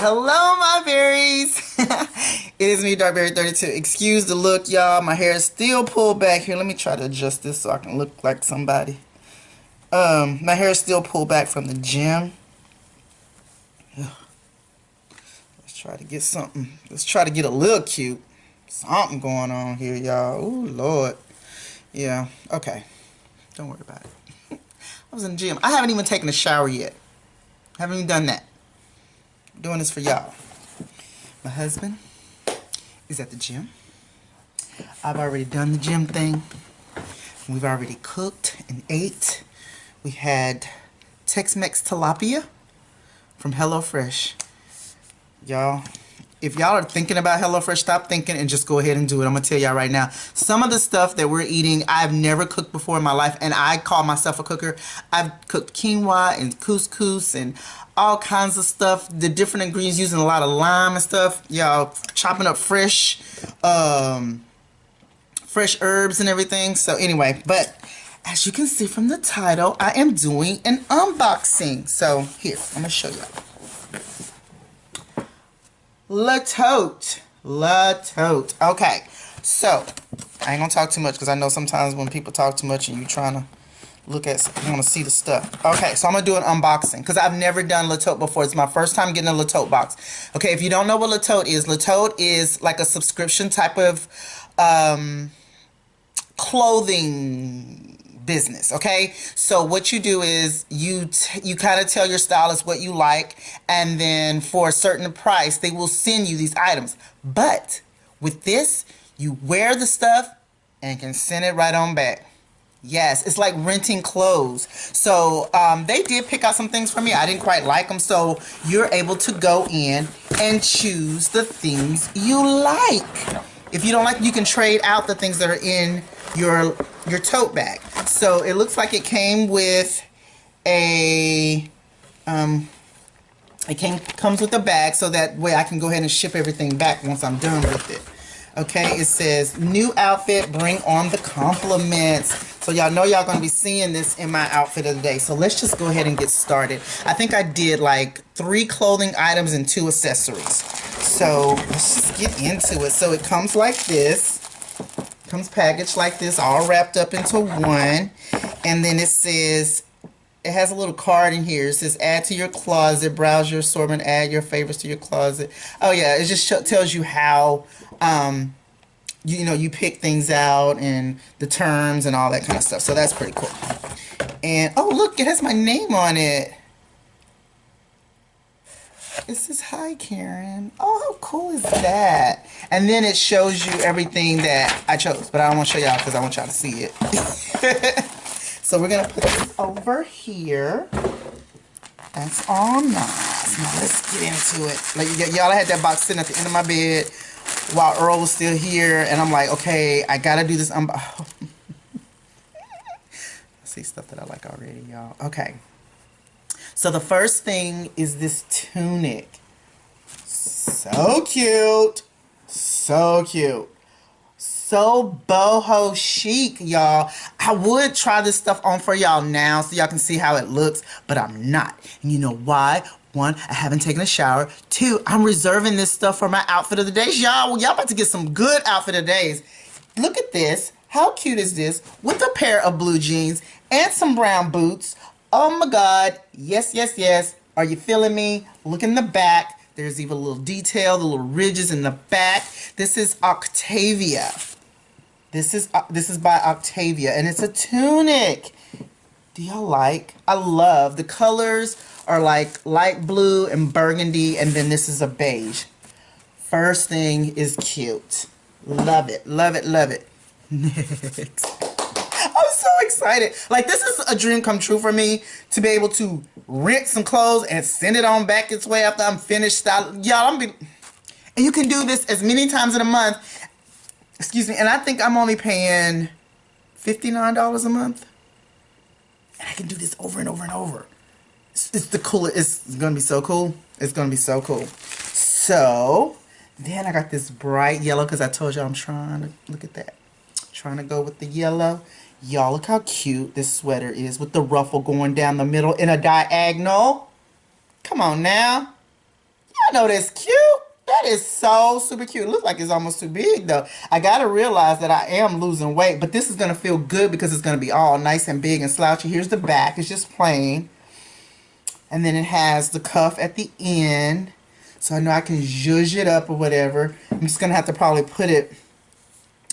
Hello, my berries. It is me, Darkberry32. Excuse the look, y'all. My hair is still pulled back here. Let me try to adjust this so I can look like somebody. My hair is still pulled back from the gym. Ugh. Let's try to get something. Let's try to get a little cute. Something going on here, y'all. Ooh, Lord. Yeah, okay. Don't worry about it. I was in the gym. I haven't even taken a shower yet. Haven't even done that. I'm doing this for y'all. My husband is at the gym. I've already done the gym thing. We've already cooked and ate. We had Tex-Mex tilapia from HelloFresh. Y'all, if y'all are thinking about HelloFresh, stop thinking and just go ahead and do it. I'm going to tell y'all right now. Some of the stuff that we're eating, I've never cooked before in my life, and I call myself a cooker. I've cooked quinoa and couscous and all kinds of stuff. The different ingredients, using a lot of lime and stuff. Y'all, chopping up fresh herbs and everything. So anyway, but as you can see from the title, I am doing an unboxing. So here, I'm going to show y'all. Tote. Okay, so I ain't gonna talk too much because I know sometimes when people talk too much and you trying to look at, you want to see the stuff. Okay, so I'm gonna do an unboxing because I've never done Tote before. It's my first time getting a Tote box. Okay, if you don't know what Tote is like a subscription type of clothing business. Okay, so what you do is you kind of tell your stylist what you like, and then for a certain price they will send you these items. But with this, you wear the stuff and can send it right on back. Yes, it's like renting clothes. So they did pick out some things for me. I didn't quite like them, so you're able to go in and choose the things you like. If you don't like, you can trade out the things that are in your tote bag. So it looks like it came with a comes with a bag, so that way I can go ahead and ship everything back once I'm done with it. Okay, it says new outfit, bring on the compliments. So y'all know y'all gonna be seeing this in my outfit of the day. So let's just go ahead and get started. I think I did like 3 clothing items and 2 accessories. So let's just get into it. So it comes like this. Comes packaged like this, all wrapped up into one. And then it says, it has a little card in here. It says add to your closet, browse your assortment, add your favorites to your closet. Oh yeah, it just tells you how you pick things out and the terms and all that kind of stuff. So that's pretty cool. And oh look, it has my name on it. It says, hi, Karen. Oh, how cool is that? And then it shows you everything that I chose. But I don't want to show y'all because I want y'all to see it. So we're going to put this over here. That's all nice. Now let's get into it. Like y'all, I had that box sitting at the end of my bed while Earl was still here. And I'm like, okay, I got to do this. I see stuff that I like already, y'all. Okay. So the first thing is this tunic. So cute. So cute. So boho chic, y'all. I would try this stuff on for y'all now so y'all can see how it looks, but I'm not. And you know why? 1, I haven't taken a shower. 2, I'm reserving this stuff for my outfit of the days. Y'all about to get some good outfit of the days. Look at this. How cute is this? With a pair of blue jeans and some brown boots. Oh my God. Yes, yes, yes. Are you feeling me? Look in the back. There's even a little detail, the little ridges in the back. This is Octavia. This is by Octavia, and it's a tunic. Do y'all like? I love the colors are like light blue and burgundy, and then this is a beige. First thing is cute. Love it, love it, love it. Next. I'm so excited. Like, this is a dream come true for me, to be able to rent some clothes and send it on back its way after I'm finished styling. Y'all, and you can do this as many times in a month. Excuse me. And I think I'm only paying $59 a month. And I can do this over and over and over. It's the coolest. It's going to be so cool. It's going to be so cool. So, then I got this bright yellow because I told y'all I'm trying to, look at that. Trying to go with the yellow. Y'all, look how cute this sweater is with the ruffle going down the middle in a diagonal. Come on now. I know that's cute. That is so super cute. It looks like it's almost too big though. I gotta realize that I am losing weight, but this is gonna feel good because it's gonna be all nice and big and slouchy. Here's the back. It's just plain. And then it has the cuff at the end. So I know I can zhuzh it up or whatever. I'm just gonna have to probably put it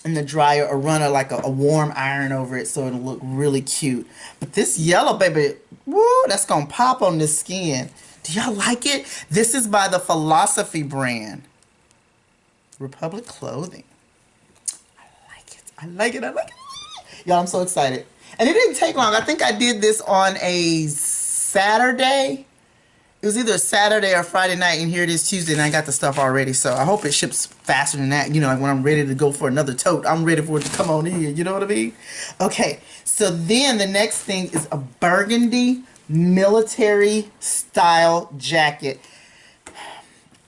in the dryer or run a warm iron over it so it'll look really cute. But this yellow baby, woo, that's gonna pop on the skin. Do y'all like it? This is by the Philosophy brand. Republic Clothing. I like it. I like it. I like it. Y'all, I'm so excited. And it didn't take long. I think I did this on a Saturday. It was either a Saturday or Friday night, and here it is Tuesday, and I got the stuff already. So I hope it ships faster than that. You know, like when I'm ready to go for another tote, I'm ready for it to come on in here. You know what I mean? Okay, so then the next thing is a burgundy military style jacket.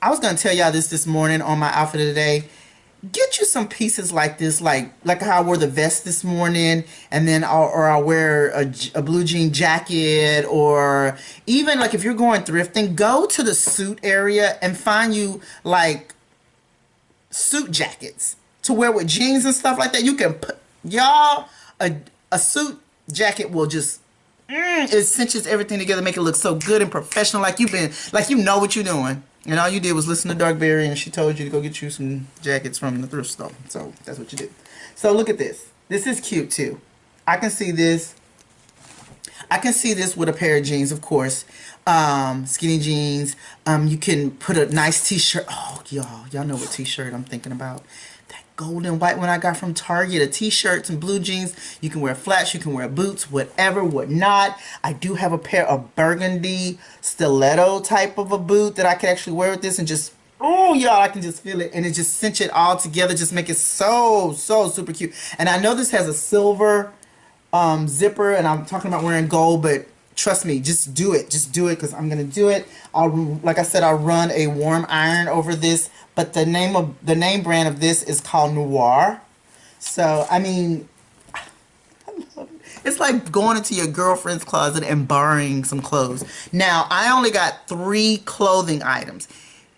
I was going to tell y'all this morning on my outfit of the day. Get you some pieces like this, like how I wore the vest this morning, and then I'll wear a blue jean jacket, or even like if you're going thrifting, go to the suit area and find you like suit jackets to wear with jeans and stuff like that. You can put, y'all, a suit jacket will just it cinches everything together, make it look so good and professional, like you know what you're doing. And all you did was listen to Darkberry, and she told you to go get you some jackets from the thrift store. So that's what you did. So look at this. This is cute too. I can see this. I can see this with a pair of jeans, of course. Skinny jeans. You can put a nice t-shirt. Oh, y'all know what t-shirt I'm thinking about. That golden white one I got from Target. A t-shirt and blue jeans. You can wear flats, you can wear boots, whatever, whatnot. I do have a pair of burgundy stiletto type of a boot that I can actually wear with this and just, oh, y'all, I can just feel it. And it just cinch it all together, just make it so super cute. And I know this has a silver zipper, and I'm talking about wearing gold, but trust me, just do it because I'm gonna do it. Like I said, I'll run a warm iron over this, but the name brand of this is called Noir. So I mean, I love it. It's like going into your girlfriend's closet and borrowing some clothes. Now I only got 3 clothing items.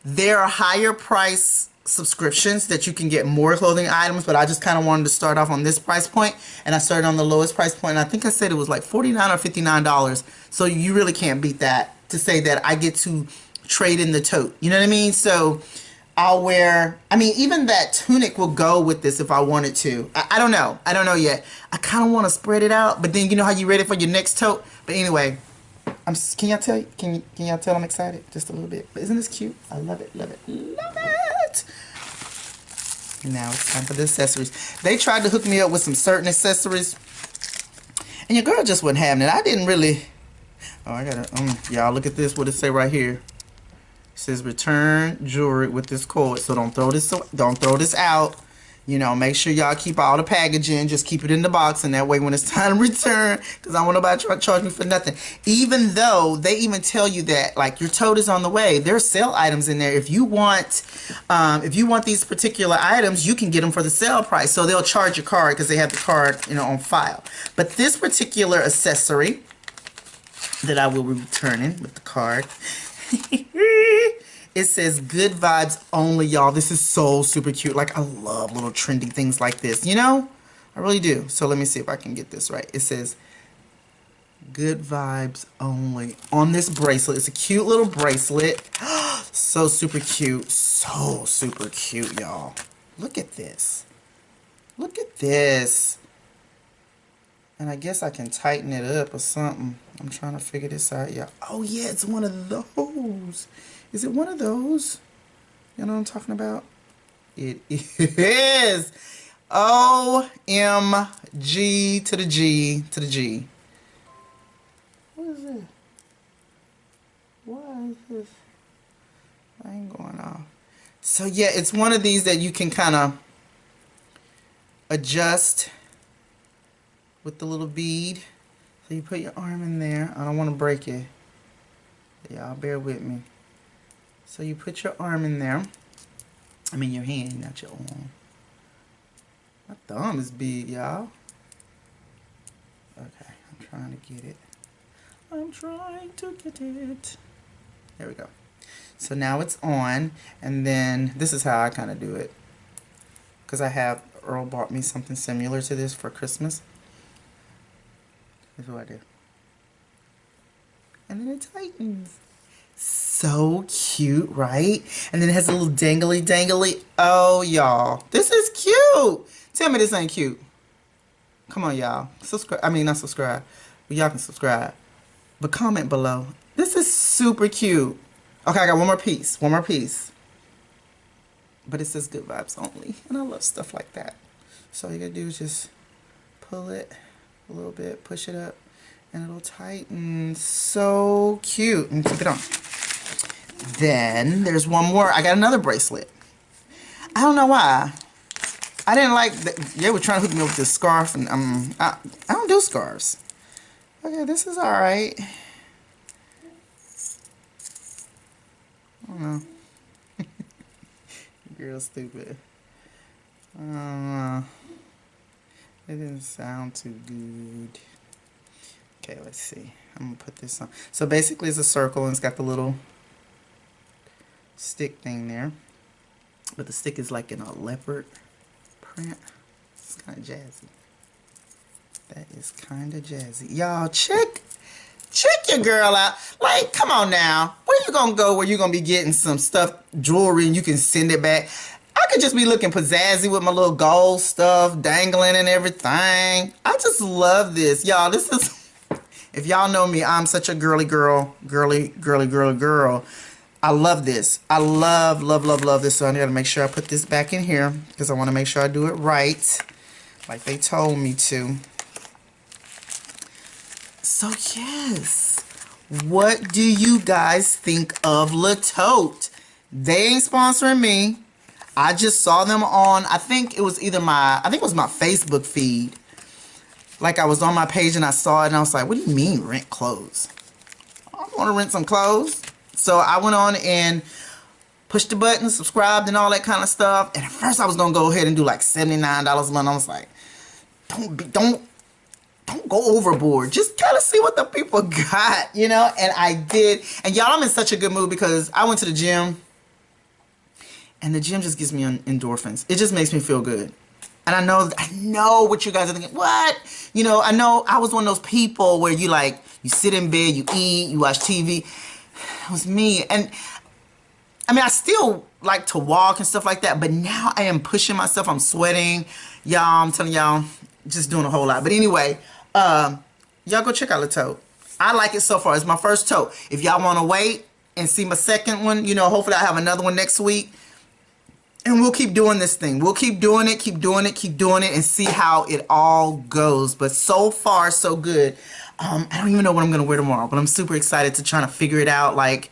There are higher price subscriptions that you can get more clothing items, but I just kind of wanted to start off on this price point, and I started on the lowest price point, and I think I said it was like $49 or $59. So you really can't beat that, to say that I get to trade in the tote. You know what I mean? So I'll wear, I mean, even that tunic will go with this if I wanted to. I don't know. I don't know yet. I kind of want to spread it out, but then you know how you ready for your next tote? But anyway, can y'all tell? Can y'all tell I'm excited just a little bit? But isn't this cute? I love it, love it, love it. And now it's time for the accessories. They tried to hook me up with some certain accessories, and your girl just wasn't having it. I didn't really. Oh, I gotta. Y'all look at this. What it say right here? It says return jewelry with this code. So don't throw this. Don't throw this out. You know, make sure y'all keep all the packaging. Just keep it in the box, and that way when it's time to return, because I don't want nobody to charge me for nothing. Even though they even tell you that, like, your tote is on the way. There's sale items in there. If you want these particular items, you can get them for the sale price. So they'll charge your card because they have the card, you know, on file. But this particular accessory that I will be returning with the card. It says good vibes only, y'all. This is so super cute. Like, I love little trendy things like this, you know? I really do. So let me see if I can get this right. It says good vibes only on this bracelet. It's a cute little bracelet. So super cute. So super cute, y'all. Look at this. Look at this. And I guess I can tighten it up or something. I'm trying to figure this out, y'all. Oh, yeah, it's one of those. Is it one of those? You know what I'm talking about? It is. OMG to the G to the G. What is it? Why is this? I ain't going off. So, yeah, it's one of these that you can kind of adjust with the little bead. So you put your arm in there. I don't want to break it. Y'all bear with me. So you put your arm in there. I mean your hand, not your arm. My thumb is big, y'all. Okay, I'm trying to get it. I'm trying to get it. There we go. So now it's on, and then this is how I kind of do it. Because Earl bought me something similar to this for Christmas. Here's what I do. And then it tightens. So cute, right? And then it has a little dangly. Oh, y'all. This is cute. Tell me this ain't cute. Come on, y'all. Subscribe. I mean, not subscribe. But y'all can subscribe. But comment below. This is super cute. Okay, I got one more piece. One more piece. But it says good vibes only. And I love stuff like that. So all you gotta do is just pull it a little bit, push it up, and it'll tighten. So cute. And keep it on. Then there's one more. I got another bracelet. I don't know why. I didn't like they were trying to hook me up with this scarf, and I don't do scarves. Okay, this is alright. I don't know. Girl, stupid. I don't know. It didn't sound too good. Okay, let's see. I'm gonna put this on. So basically, it's a circle, and it's got the little stick thing there. But the stick is like in a leopard print. It's kind of jazzy. That is kind of jazzy. Y'all, check your girl out. Like, come on now. Where you gonna go where you gonna be getting some stuff, jewelry, and you can send it back? I could just be looking pizzazzy with my little gold stuff dangling and everything. I just love this. Y'all, this is, if y'all know me, I'm such a girly girl. I love this. I love this. So I gotta make sure I put this back in here because I want to make sure I do it right, like they told me to. So yes, what do you guys think of Tote? They ain't sponsoring me. I just saw them on, I think it was my Facebook feed. Like I was on my page and I saw it and I was like, what do you mean rent clothes? I want to rent some clothes. So I went on and pushed the button, subscribed and all that kind of stuff. And at first I was going to go ahead and do like $79 a month. I was like, don't go overboard. Just kind of see what the people got, you know? And I did. And y'all, I'm in such a good mood because I went to the gym. And the gym just gives me endorphins. It just makes me feel good. And I know what you guys are thinking. What? You know, I know I was one of those people where you sit in bed, you eat, you watch TV. It was me. And I mean, I still like to walk and stuff like that, but now I am pushing myself. I'm sweating. Y'all, I'm telling y'all, just doing a whole lot. But anyway, y'all go check out the tote. I like it so far. It's my first tote. If y'all want to wait and see my second one, you know, hopefully I'll have another one next week. And we'll keep doing this thing. We'll keep doing it, and see how it all goes. But so far, so good. I don't even know what I'm going to wear tomorrow, but I'm super excited to try to figure it out. Like,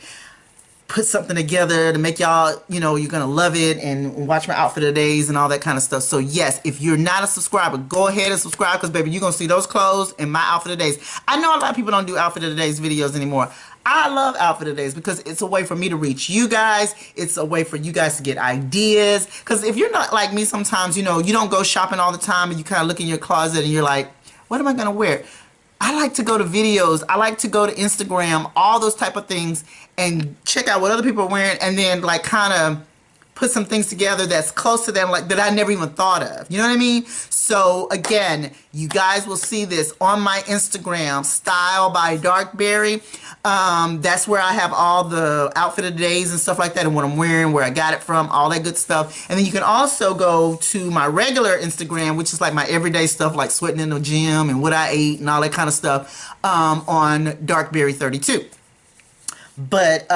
put something together to make y'all, you know, you're going to love it and watch my outfit of the days and all that kind of stuff. So, yes, if you're not a subscriber, go ahead and subscribe because, baby, you're going to see those clothes and my outfit of the days. I know a lot of people don't do outfit of the days videos anymore. I love outfit of the days because it's a way for me to reach you guys. It's a way for you guys to get ideas. Because if you're not like me sometimes, you know, you don't go shopping all the time and you kind of look in your closet and you're like, what am I going to wear? I like to go to videos. I like to go to Instagram, all those type of things and check out what other people are wearing and then like kind of put some things together that's close to them, like that I never even thought of. You know what I mean? So again, you guys will see this on my Instagram, Style by Darkberry. That's where I have all the outfit of the days and stuff like that and what I'm wearing, where I got it from, all that good stuff. And then you can also go to my regular Instagram, which is like my everyday stuff like sweating in the gym and what I ate and all that kind of stuff on Darkberry32. But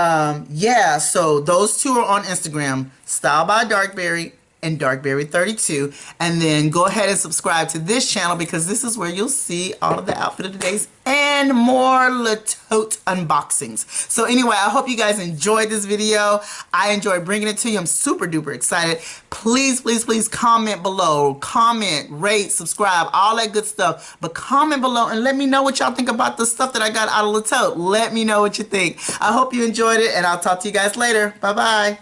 yeah, so those two are on Instagram, Style by Darkberry and Darkberry32. And then go ahead and subscribe to this channel because this is where you'll see all of the outfit of the days and more Tote unboxings. So anyway, I hope you guys enjoyed this video. I enjoyed bringing it to you. I'm super duper excited. Please, please, please comment below. Comment, rate, subscribe, all that good stuff. But comment below and let me know what y'all think about the stuff that I got out of Tote. Let me know what you think. I hope you enjoyed it and I'll talk to you guys later. Bye-bye.